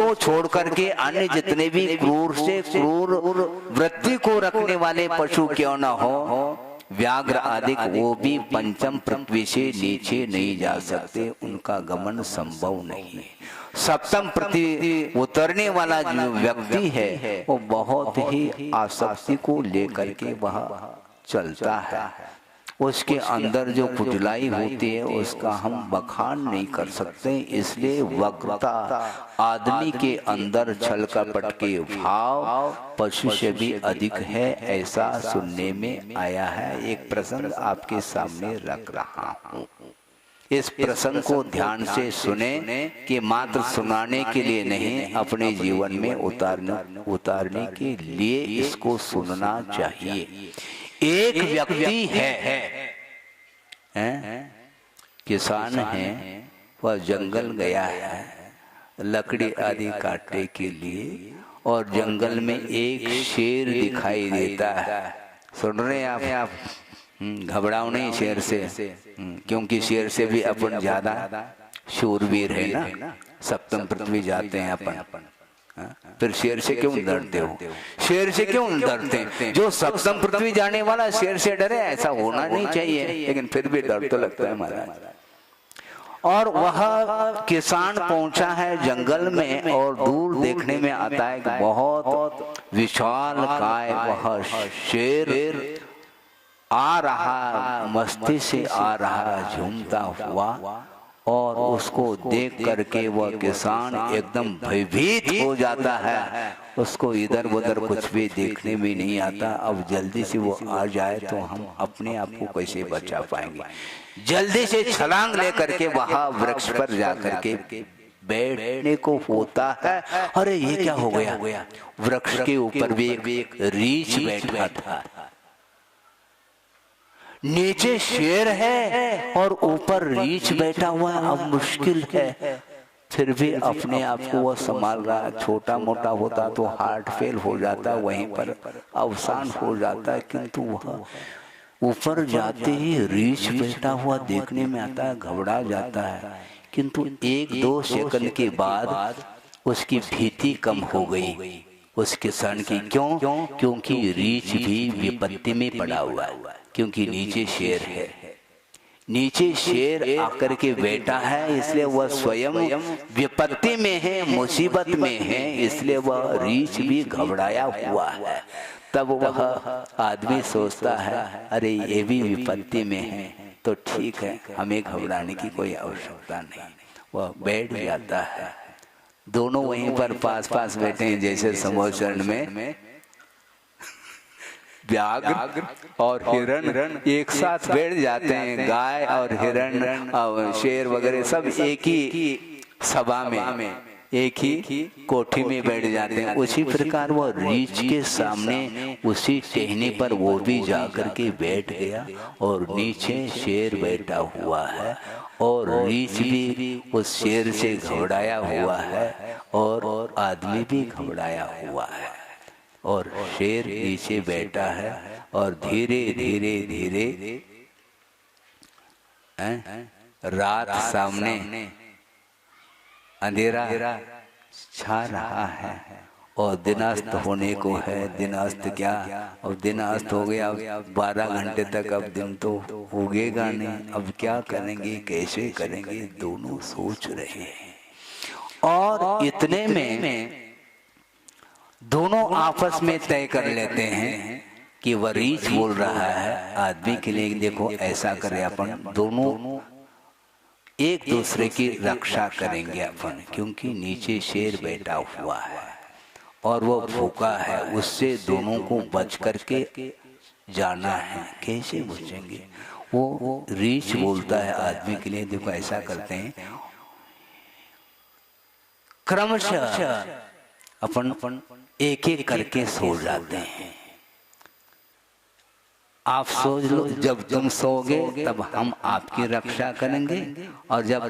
उसको छोड़ करके अन्य जितने भी क्रूर से क्रूर वृत्ति को रखने वाले पशु क्यों न हो, व्याघ्र आदि वो भी पंचम पृथ्वी से नीचे नहीं जा सकते, उनका गमन संभव नहीं है। सप्तम पृथ्वी उतरने वाला जो व्यक्ति है वो बहुत ही आसक्ति को लेकर के वह चलता है। उसके अंदर जो कुटिलाई होती है उसका हम बखान नहीं कर सकते, इसलिए वक्रता आदमी के अंदर छल कपट के भाव पशु से भी अधिक है, ऐसा सुनने में आया है। एक प्रसंग आपके सामने रख रहा हूँ, इस प्रसंग को ध्यान से सुने कि मात्र सुनाने के लिए नहीं, अपने जीवन में उतारने के लिए इसको सुनना चाहिए। एक व्यक्ति है किसान है, वह जंगल गया है लकड़ी आदि काटने के लिए, और जंगल में एक शेर दिखाई देता है। सुन रहे हैं आप? घबराओ नहीं शेर से, क्योंकि शेर से भी अपन ज्यादा शूरवीर है ना। सप्तम पृथ्वी जाते हैं अपन, फिर शेर से क्यों डरते हो? शेर से क्यों डरते? जो सप्तम पृथ्वी जाने वाला शेर से डरे, ऐसा होना नहीं चाहिए, लेकिन फिर भी डर तो लगता है महाराज। और वह किसान पहुंचा है जंगल में, और दूर देखने में आता है कि बहुत विशाल काय वह शेर आ रहा, मस्ती से आ रहा, झूमता हुआ, और उसको देख करके वह किसान एकदम भयभीत हो जाता है। उसको इधर उधर कुछ भी देखने में नहीं आता। अब जल्दी से वो आ जाए तो हम अपने आप को कैसे बचा पाएंगे। जल्दी से छलांग लेकर के वहां वृक्ष पर जाकर के बैठने को होता है। अरे ये क्या हो गया? वृक्ष के ऊपर भी एक रीछ बैठा था। नीचे शेर है और ऊपर रीछ बैठा हुआ है। अब मुश्किल है, फिर भी अपने आप को वह संभाल रहा। छोटा मोटा होता तो हार्ट फेल हो जाता, वहीं पर अवसान हो जाता, किंतु वह ऊपर जाते ही रीछ बैठा हुआ देखने में आता है, घबरा जाता है। किंतु 1-2 सेकंड के बाद उसकी भीति कम हो गई उस किसान की। क्यों? क्योंकि रीछ भी विपत्ति में पड़ा हुआ है, क्योंकि नीचे शेर है। नीचे शेर आकर के बैठा है, इसलिए वह स्वयं विपत्ति में है, मुसीबत में है, इसलिए वह रीछ भी घबराया हुआ है। तब वह आदमी सोचता है, अरे ये भी विपत्ति में है तो ठीक है, हमें घबराने की कोई आवश्यकता नहीं। वह बैठ जाता है। दोनों वहीं पर पास पास बैठे हैं, जैसे समोचरण में व्याघ्र और हिरण एक साथ बैठ जाते हैं। गाय और हिरण और शेर वगैरह सब एक ही सभा में, एक ही कोठी में बैठ जाते हैं। उसी प्रकार वो रीछ के सामने उसी टहनी पर वो भी जाकर के बैठ गया, और नीचे शेर बैठा हुआ है, और रीछ भी उस शेर से घबराया हुआ है, और आदमी भी घबराया हुआ है, और शेर नीचे बैठा है। और धीरे धीरे धीरे रात सामने, अंधेरा छा रहा है, और दिनास्त होने को है। दिनास्त क्या, अब दिन अस्त हो गया, अब 12 घंटे तक अब दिन तो उगेगा नहीं। अब क्या करेंगे, कैसे करेंगे, दोनों सोच रहे हैं। और इतने में दोनों आपस में तय कर लेते हैं कि वह रीछ बोल रहा है आदमी के लिए, देखो ऐसा करें अपन दोनों एक दूसरे की रक्षा करेंगे अपन, क्योंकि नीचे शेर बैठा हुआ है और वो भूखा है, उससे दोनों को बच करके जाना है। कैसे बचेंगे? वो रीछ बोलता है आदमी के लिए, देखो ऐसा करते हैं, क्रमशः अपन एक एक करके सो जाते हैं। आप सोच लो, जब तुम सोओगे तब हम आपकी रक्षा करेंगे, और जब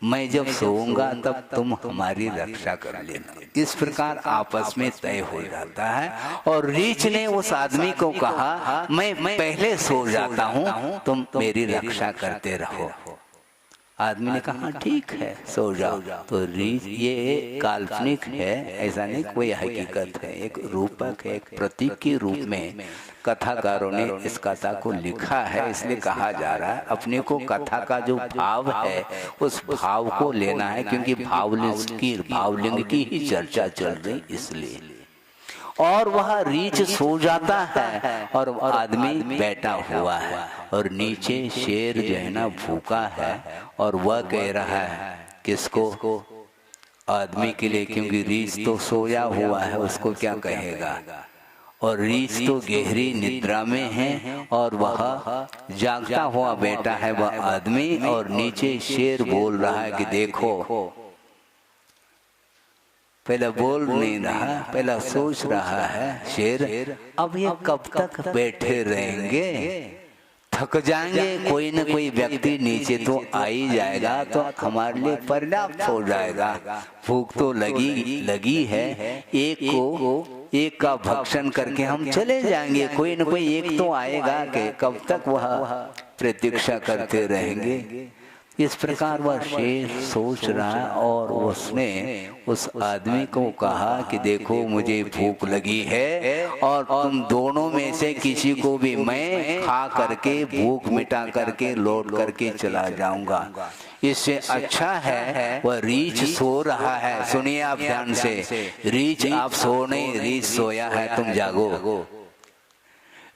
मैं जब सोऊंगा तब तुम हमारी रक्षा कर लेना। इस प्रकार आपस में तय हो जाता है। और रीछ ने उस आदमी को कहा, मैं पहले सो जाता हूँ, तुम मेरी रक्षा करते रहो। आदमी ने कहा ठीक है सो जाओ। तो रीछ ये काल्पनिक है, ऐसा नहीं कोई हकीकत है, एक रूपक है, एक प्रतीक के रूप में कथाकारों ने इस कथा को लिखा है। इसलिए कहा जा रहा है अपने को कथा का जो भाव है उस भाव को लेना है, क्योंकि भावलिंग की ही चर्चा चल रही इसलिए। और वह रीछ सो जाता है और आदमी बैठा हुआ है और नीचे शेर जो है ना भूखा है और वह कह रहा है किसको? आदमी के लिए, क्योंकि रीछ तो सोया हुआ है, उसको क्या कहेगा। और रीछ तो गहरी निद्रा में है और वह जागता हुआ बैठा है वह आदमी, और नीचे शेर बोल रहा है कि देखो, पहले बोल नहीं रहा, पहला सोच रहा है शेर, अब ये कब तक बैठे रहेंगे, थक जाएंगे, कोई न कोई व्यक्ति नीचे तो आ ही जाएगा तो हमारे लिए पर्याप्त हो जाएगा। भूख तो लगी है, एक का भक्षण करके हम चले जाएंगे, कोई न कोई एक तो आएगा कि कब तक वह प्रतीक्षा करते रहेंगे। इस प्रकार वह शेर सोच रहा है और उसने उस आदमी को कहा कि देखो मुझे भूख लगी है और तुम दोनों में से किसी को भी मैं खा करके भूख मिटा करके लौट करके चला जाऊंगा। इससे अच्छा है वह रीछ सो रहा है। सुनिए आप ध्यान से, रीछ आप सो नहीं, रीछ सोया है, तुम जागो।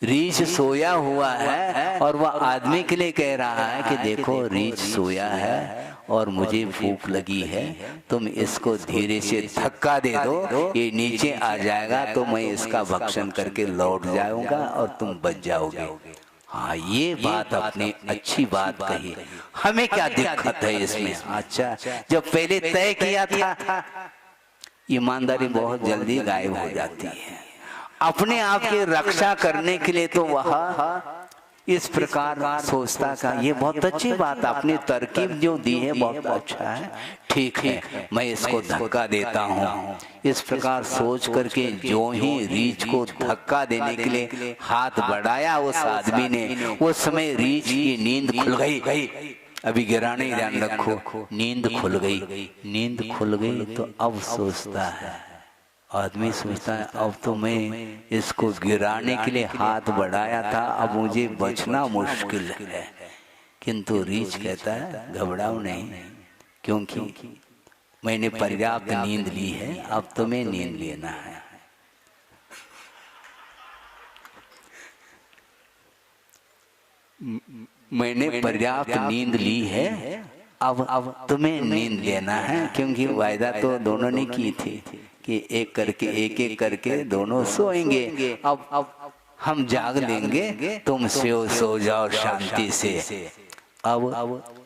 रीछ सोया हुआ है और वह आदमी के लिए कह रहा है कि देखो रीछ सोया है और मुझे भूख लगी है, तुम इसको धीरे से धक्का दे दो, ये नीचे आ जाएगा तो मैं इसका भक्षण करके लौट जाऊंगा और तुम बच जाओगे। हाँ, ये बात आपने अच्छी बात कही, हमें क्या दिक्कत है इसमें। अच्छा, जब पहले तय किया था, ईमानदारी बहुत जल्दी गायब हो जाती है। अपने आप की रक्षा करने के लिए तो वह इस प्रकार सोचता का, ये बहुत अच्छी बात आपने तरकीब जो दी है बहुत अच्छा है, ठीक है मैं इसको धक्का देता हूँ। इस प्रकार सोच करके जो ही रीछ को धक्का देने के लिए हाथ बढ़ाया उस आदमी ने, उस समय रीछ की नींद खुल गई। अभी गिरा नहीं, ध्यान रखो, नींद खुल गई। नींद खुल गई तो अब सोचता है, आदमी सोचता है अब तो मैं इसको गिराने के लिए हाथ बढ़ाया था, अब मुझे बचना मुश्किल है। किंतु रीछ कहता है घबराओ नहीं, क्योंकि मैंने पर्याप्त नींद ली है, अब तुम्हें नींद लेना है। मैंने पर्याप्त नींद ली है, अब तुम्हें नींद लेना है, क्योंकि वायदा तो दोनों ने की थी कि एक करके दोनों सोएंगे। अब हम जाग लेंगे, तुम सो जाओ शांति से। अब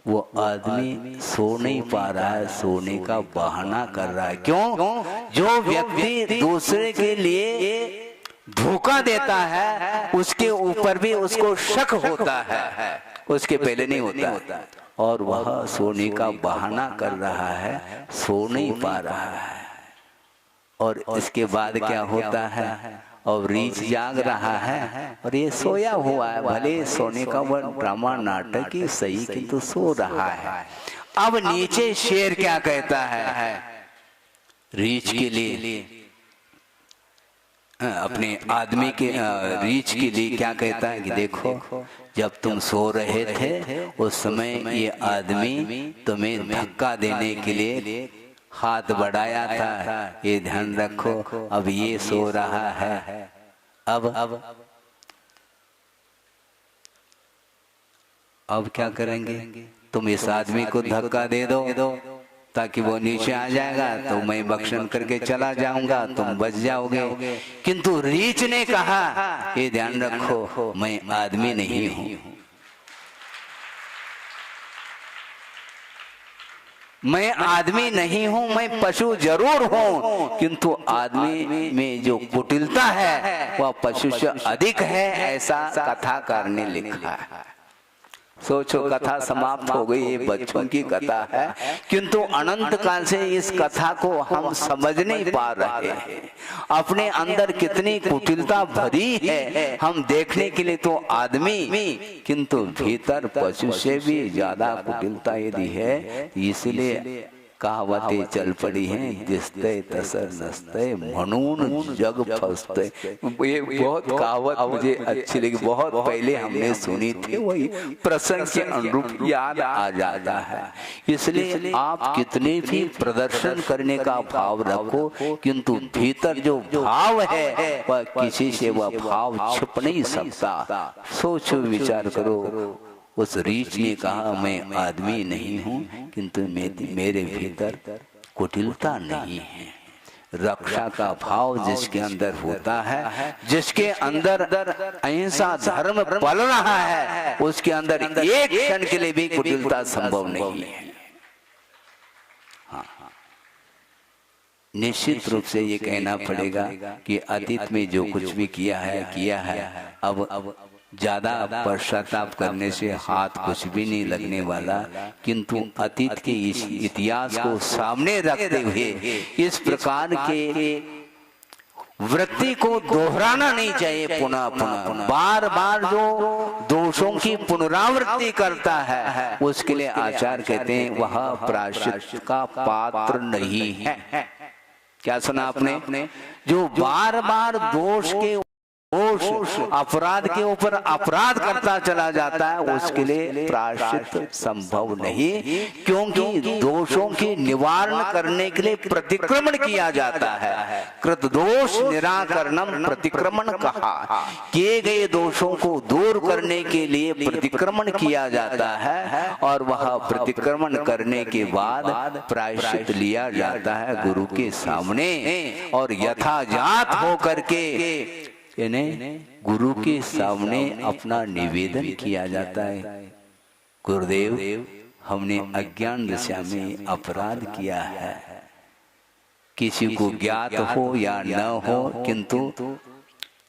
वो आदमी सो नहीं पा रहा है, सोने का बहाना कर रहा है। क्यों? जो व्यक्ति दूसरे के लिए धोखा देता है उसके ऊपर भी उसको शक होता है, उसके पहले नहीं होता। और वह सोने का बहाना कर रहा है, सो नहीं पा रहा है। और इसके बाद क्या होता है, और रीछ जाग रहा है और ये सोया हुआ है। भले सोने का वह ड्रामा नाटक ही सही, किंतु सो रहा है। अब नीचे शेर क्या कहता है रीछ के लिए, अपने आदमी के रीछ के लिए क्या कहता है कि देखो जब तुम सो रहे थे उस समय ये आदमी तुम्हें धक्का देने के लिए हाथ बढ़ाया था, ये ध्यान रखो। अब ये सो रहा है, अब क्या करेंगे? तुम इस आदमी को धक्का दे दो ताकि वो नीचे आ जाएगा तो मैं भक्षण करके चला जाऊंगा, तुम बच जाओगे। किंतु रीछ ने कहा ये ध्यान रखो, मैं आदमी नहीं हूं, मैं आदमी नहीं हूं, मैं पशु जरूर हूं, किंतु आदमी में जो कुटिलता है वह पशु से अधिक है, ऐसा कथाकार ने लिखा है। सोचो, कथा समाप्त हो गई, ये बच्चों की कथा है, किंतु अनंत काल से इस कथा को हम समझ नहीं पा रहे हैं। अपने अंदर कितनी कुटिलता भरी है, हम देखने के लिए तो आदमी, किंतु भीतर पशु से भी ज्यादा कुटिलता यदि है। इसलिए कहावतें चल पड़ी हैं, दिसते तसर नसते म्हणून जग फसते। ये बहुत कहावत मुझे अच्छी लगी, बहुत पहले हमने सुनी थी, वही प्रसंग के अनुरूप याद आ जाता है। इसलिए आप कितने भी प्रदर्शन करने का भाव रखो, किंतु भीतर जो भाव है वह किसी से वह भाव छुप नहीं सकता। सोचो, विचार करो, उस रीछ ने कहा मैं आदमी नहीं हूँ, किंतु मेरे भीतर कुटिलता नहीं है। रक्षा का भाव जिसके अंदर होता है, जिसके अंदर अहिंसा धर्म पल रहा है, उसके अंदर एक क्षण के लिए भी कुटिलता संभव नहीं है। हाँ, निश्चित रूप से ये कहना पड़ेगा कि अतीत में जो कुछ भी किया है, अब ज्यादा पश्चाताप करने से हाथ कुछ भी नहीं लगने वाला, किंतु अतीत के इस इतिहास को सामने रखते हुए इस प्रकार के वृत्ति को दोहराना नहीं चाहिए। पुनः पुनः बार बार जो दोषों की पुनरावृत्ति करता है, उसके लिए आचार्य कहते हैं वह प्रायश्चित का पात्र नहीं है। क्या सुना आपने? जो बार बार दोष के अपराध के ऊपर अपराध करता चला जाता है, उसके लिए प्रायश्चित संभव नहीं, क्योंकि दोषों के निवारण करने के लिए प्रतिक्रमण किया जाता है। कृत दोष निराकरणम प्रतिक्रमण कहा, किए गए दोषों को दूर करने के लिए प्रतिक्रमण किया जाता है, और वह प्रतिक्रमण करने के बाद प्रायश्चित लिया जाता है गुरु के सामने, और यथाजात होकर के इन्हें गुरु के सामने अपना निवेदन किया जाता है। गुरुदेव, हमने अज्ञान दशा में अपराध किया है, किसी को ज्ञात हो या न हो, किंतु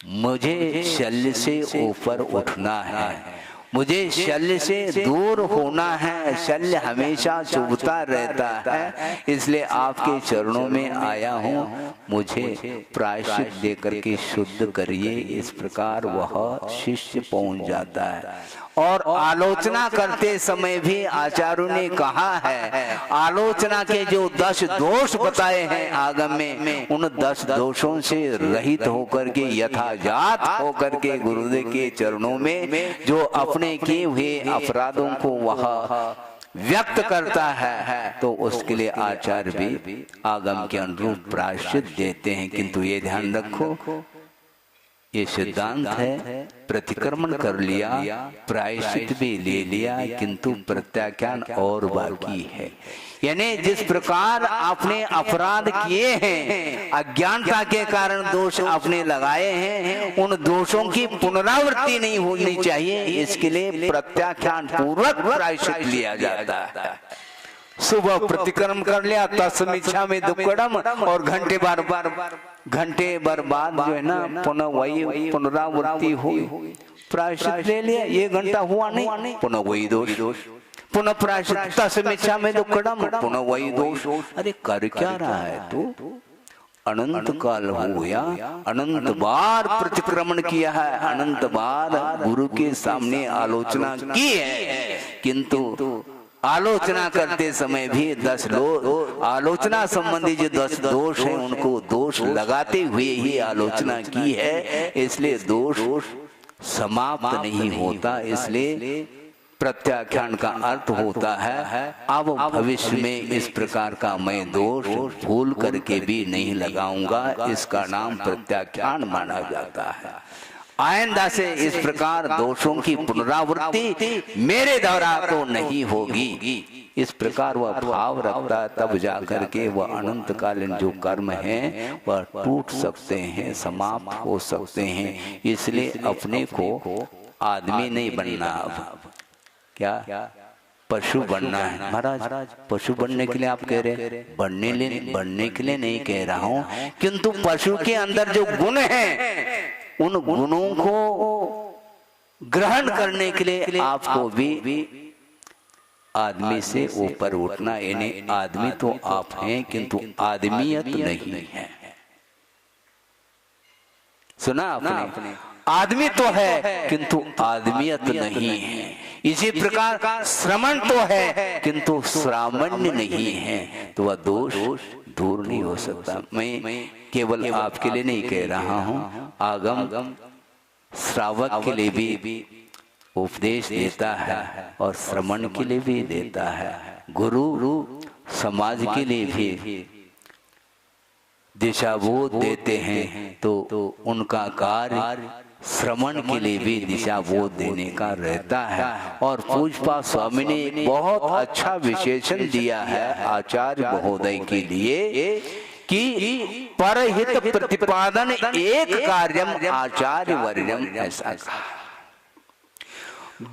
मुझे शल्य से ऊपर उठना है, मुझे शल्य से दूर होना है। शल्य हमेशा चुभता रहता है, इसलिए आपके चरणों में आया हूँ, मुझे प्रायश्चित देकर के शुद्ध करिए। इस प्रकार वह शिष्य पहुंच जाता है। और आलोचना करते समय भी आचार्यों ने कहा है, आलोचना के जो 10 दोष बताए हैं आगम में, उन 10 दोषों से रहित होकर के यथाजात होकर के गुरुदेव के चरणों में जो अपने किए हुए अपराधों को वह व्यक्त करता है, तो उसके लिए आचार्य भी आगम के अनुरूप प्रायश्चित देते हैं। किंतु ये ध्यान रखो, ये सिद्धांत है, प्रतिक्रमण कर लिया, प्रायश्चित भी ले लिया, किंतु प्रत्याख्यान और बाकी है। यानी जिस प्रकार आपने अपराध किए हैं, अज्ञानता के कारण दोष आपने लगाए हैं, उन दोषों की पुनरावृत्ति नहीं होनी चाहिए। इसके लिए प्रत्याख्यान पूर्वक प्रायश्चित लिया जाता है। सुबह प्रतिक्रमण कर लिया, तस्मिच्छा में दुक्कड़म, और घंटे भर बाद जो है ना पुनः वही पुनरावृत्ति हुई, प्रायश्चित ले लिया। ये घंटा हुआ नहीं, पुनः वही दोष, पुनः प्रायश्चित, तस्मिच्छा में दुक्कड़म, पुनः वही दोष। अरे कर क्या रहा है तू? अनंत काल हो गया, अनंत बार प्रतिक्रमण किया है, अनंत बार गुरु के सामने आलोचना की है, किंतु आलोचना करते समय भी 10 लोग आलोचना संबंधी जो 10 दोष हैं, उनको दोष लगाते हुए ही आलोचना की है। इसलिए दोष समाप्त नहीं होता। इसलिए प्रत्याख्यान का अर्थ होता है, अब भविष्य में इस प्रकार का मैं दोष भूल करके भी नहीं लगाऊंगा। इसका नाम प्रत्याख्यान माना जाता है। आइंदा से इस प्रकार दोषों की पुनरावृत्ति मेरे द्वारा तो नहीं होगी। इस प्रकार वह भाव रखता, तब जाकर के वह अनंतकालीन जो कर्म हैं वह टूट सकते हैं, समाप्त हो सकते हैं। इसलिए अपने को आदमी नहीं बनना, अब क्या पशु बनना है। महाराज, पशु बनने के लिए आप कह रहे हैं, बनने के लिए नहीं कह रहा हूँ, किंतु पशु के अंदर जो गुण हैं, उन गुणों को ग्रहण करने के लिए आपको भी आदमी से ऊपर उठना, यानी आदमी तो आप हैं किंतु आदमियत नहीं है। सुना आपने? आदमी तो है किंतु आदमियत नहीं है। इसी प्रकार श्रमण तो है किंतु श्रामण्य नहीं है, तो वह दोष दूर नहीं हो सकता। मैं केवल आपके लिए नहीं कह रहा हूं, आगम श्रावक के लिए भी उपदेश देता है और श्रमण के लिए भी देता है। गुरु समाज के लिए भी दिशाबोध देते हैं, तो उनका कार्य श्रमण के लिए भी दिशाबोध देने का रहता है। और पूज्यपाद स्वामी ने एक बहुत अच्छा विशेषण दिया है आचार्य महोदय के लिए कि परहित प्रतिपादन एक कार्यम आचार्य वर्यम, ऐसा कहा।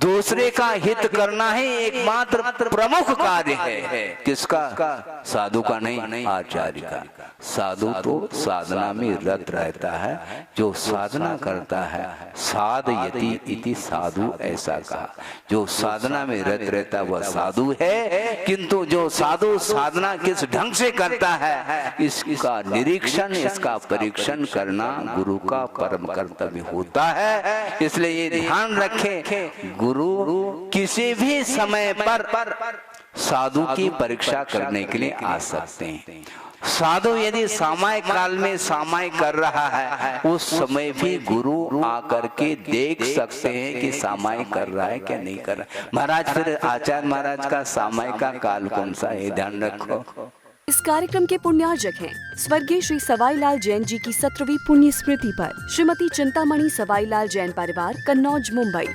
दूसरे का हित करना ही एकमात्र प्रमुख कार्य है। किसका? साधु का नहीं, आचार्य का। साधु तो साधना में रत रहता है, जो साधना करता है। साधयति इति साधु, ऐसा कहा। जो साधना में रत रहता वह साधु है, किंतु जो साधु साधना किस ढंग से करता है इसका निरीक्षण, इसका परीक्षण करना गुरु का परम कर्तव्य होता है। इसलिए ये ध्यान रखें, गुरु किसी भी समय पर साधु की परीक्षा करने के लिए आ सकते हैं। साधु यदि सामायिक काल में सामायिक कर रहा है, उस समय भी गुरु आकर के देख सकते हैं कि सामायिक कर रहा है क्या नहीं कर रहा। महाराज फिर आचार्य महाराज का सामायिक का काल कौन सा है, ध्यान रखो। इस कार्यक्रम के पुण्यार्जक हैं स्वर्गीय श्री सवाईलाल जैन जी की 17वीं पुण्य स्मृति पर श्रीमती चिंतामणि सवाईलाल जैन परिवार, कन्नौज, मुंबई।